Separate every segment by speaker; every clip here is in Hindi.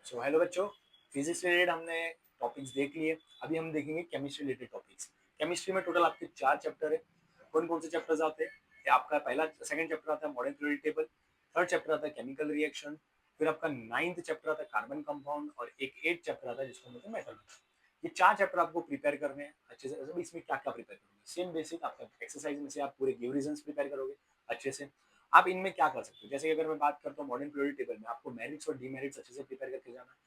Speaker 1: सो हेलो बच्चों, फिजिक्स रिलेटेड हमने टॉपिक्स देख लिए। अभी हम देखेंगे केमिस्ट्री रिलेटेड टॉपिक्स। केमिस्ट्री में टोटल आपके 4 चैप्टर है। कौन कौन से चैप्टर्स आते हैं? ये आपका पहला सेकंड चैप्टर आता है modern periodic table, third chapter आता है केमिकल रिएक्शन, फिर आपका नाइन्थ चैप्टर आता है कार्बन कंपाउंड और एक एट चैप्टर आता है जिसको बोलते हैं मेटलर्जी। ये 4 चैप्टर आपको प्रिपेयर करने हैं अच्छे से। अभी इसमें क्या क्या प्रिपेयर करोगे? सेम बेसिक आपका एक्सरसाइज में से आप पूरे गिव रीजंस प्रिपेयर करोगे अच्छे से। आप इनमें क्या कर सकते हो, जैसे अगर मैं बात करता हूँ मॉडर्न पीरियोडिक टेबल में, आपको मेरिट्स और डीमेरिट्स अच्छे से प्रिपेयर करके जाना है।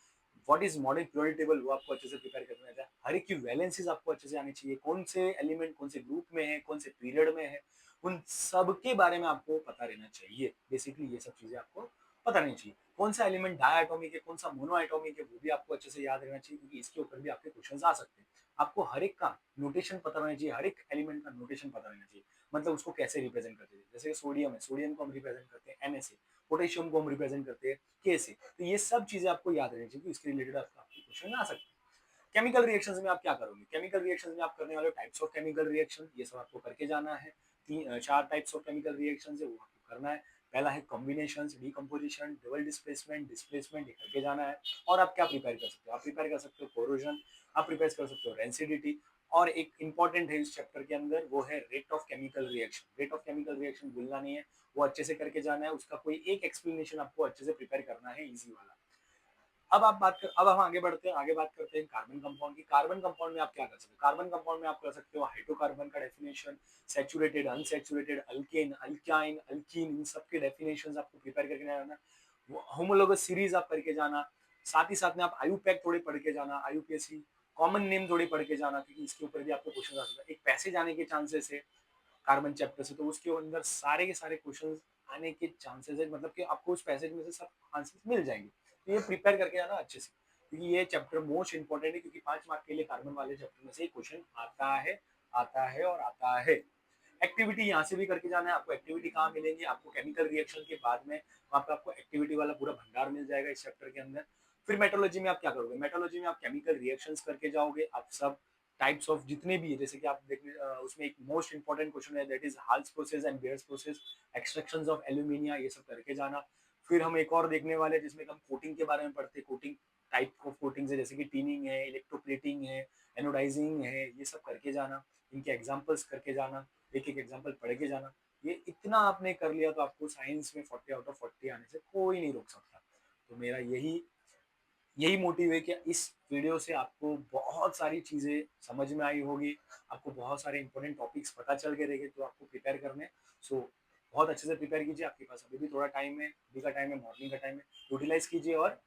Speaker 1: What is modern periodic table, वो आपको अच्छे से प्रिपेयर करना है। हर एक की वैलेंसीज आपको अच्छे से आनी चाहिए, कौन से एलिमेंट कौन से ग्रुप में है, कौन से पीरियड में है, उन सब के बारे में आपको पता रहना चाहिए। बेसिकली ये सब चीजें आपको पता रहनी चाहिए। कौन सा एलिमेंट डायटोमिक है, कौन सा मोनोएटॉमिक है, वो भी आपको अच्छे से याद रहना चाहिए, क्योंकि इसके ऊपर भी आपके क्वेश्चंस आ सकते हैं। आपको हर एक का नोटेशन पता रहना चाहिए, हर एक एलिमेंट का नोटेशन पता रहना चाहिए। मतलब उसको कैसे रिप्रेजेंट करते हैं। जैसे सोडियम है, सोडियम को हम रिप्रेजेंट करते हैं Na से, पोटेशियम को हम रिप्रेजेंट करते हैं K से। तो ये सब चीजें आपको याद रहनी चाहिए, इसके रिलेटेड आपके क्वेश्चन आ सकते हैं। केमिकल रिएक्शंस में आप क्या करोगे? केमिकल रिएक्शंस में आप करने वाले टाइप्स ऑफ केमिकल रिएक्शन, ये सब आपको करके जाना है। चार टाइप्स ऑफ केमिकल रिएक्शंस है, वो आपको करना है। पहला है combinations, decomposition, double displacement, displacement, ये करके जाना है। और आप क्या प्रिपेयर कर सकते हो? आप प्रिपेयर कर सकते हो कोरोजन, आप प्रिपेयर कर सकते हो रेंसिडिटी, और एक इंपॉर्टेंट है इस चैप्टर के अंदर, वो है rate of chemical reaction. Rate of chemical reaction भूलना नहीं है, वो अच्छे से करके जाना है। उसका कोई एक एक्सप्लेनेशन आपको अच्छे से प्रिपेयर करना है, इजी वाला। अब हम आगे बढ़ते हैं, आगे बात करते हैं कार्बन कंपाउंड की। कार्बन कंपाउंड में आप क्या कर सकते हो? कार्बन कंपाउंड में आप कर सकते हो हाइड्रोकार्बन का definition, saturated, unsaturated, alkane, alkyne, alkene, इन सब के डेफिनेशंस आपको प्रिपेयर करके जाना। होमोलोगस सीरीज आप करके जाना। साथ ही साथ में आप आयुपैक थोड़े पढ़ के जाना, आयुपीएसी कॉमन नेम थोड़ी पढ़ के जाना, क्योंकि इसके ऊपर भी आपको क्वेश्चन आ सकता है। एक पैसेज आने के चांसेस है कार्बन चैप्टर से, तो उसके अंदर सारे के सारे क्वेश्चन आने के चांसेस है, मतलब कि आपको उस पैसेज में से सब आंसर मिल जाएंगे। तो ये प्रिपेयर करके आना अच्छे से, क्योंकि ये चैप्टर मोस्ट इंपॉर्टेंट है, क्योंकि 5 मार्क के लिए कार्बन वाले चैप्टर में से एक क्वेश्चन आता है, आता है और आता है। एक्टिविटी यहाँ से भी करके जाना है। आपको एक्टिविटी कहाँ मिलेंगी? आपको केमिकल रिएक्शन के बाद में वहाँ पे आपको एक्टिविटी वाला पूरा भंडार मिल जाएगा इस चैप्टर के अंदर। फिर मेट्रोलॉजी में आप क्या करोगे? मेट्रोलॉजी में आप केमिकल रिएक्शंस करके जाओगे। आप सब टाइप्स ऑफ जितने भी है, जैसे कि आप देखने उसमें एक मोस्ट इंपॉर्टेंट क्वेश्चन है, that is Hall's process and Bayer's process, extractions of alumina, ये सब करके जाना। फिर हम एक और देखने वाले हैं जिसमें हम कोटिंग के बारे में पढ़ते हैं। कोटिंग टाइप ऑफ कोटिंग है, जैसे कि टीनिंग है, इलेक्ट्रोप्लेटिंग है, एनोडाइजिंग है, ये सब करके जाना। इनके एग्जाम्पल्स करके जाना, एक एक एग्जाम्पल पढ़ के जाना। ये इतना आपने कर लिया तो आपको साइंस में 40 आउट ऑफ 40 आने से कोई नहीं रोक सकता। तो मेरा यही यही मोटिव है कि इस वीडियो से आपको बहुत सारी चीज़ें समझ में आई होगी, आपको बहुत सारे इंपॉर्टेंट टॉपिक्स पता चल के रहेंगे, तो आपको प्रिपेयर करने। सो बहुत अच्छे से प्रिपेयर कीजिए। आपके पास अभी भी थोड़ा टाइम है, अभी का टाइम है, मॉर्निंग का टाइम है, यूटिलाइज कीजिए और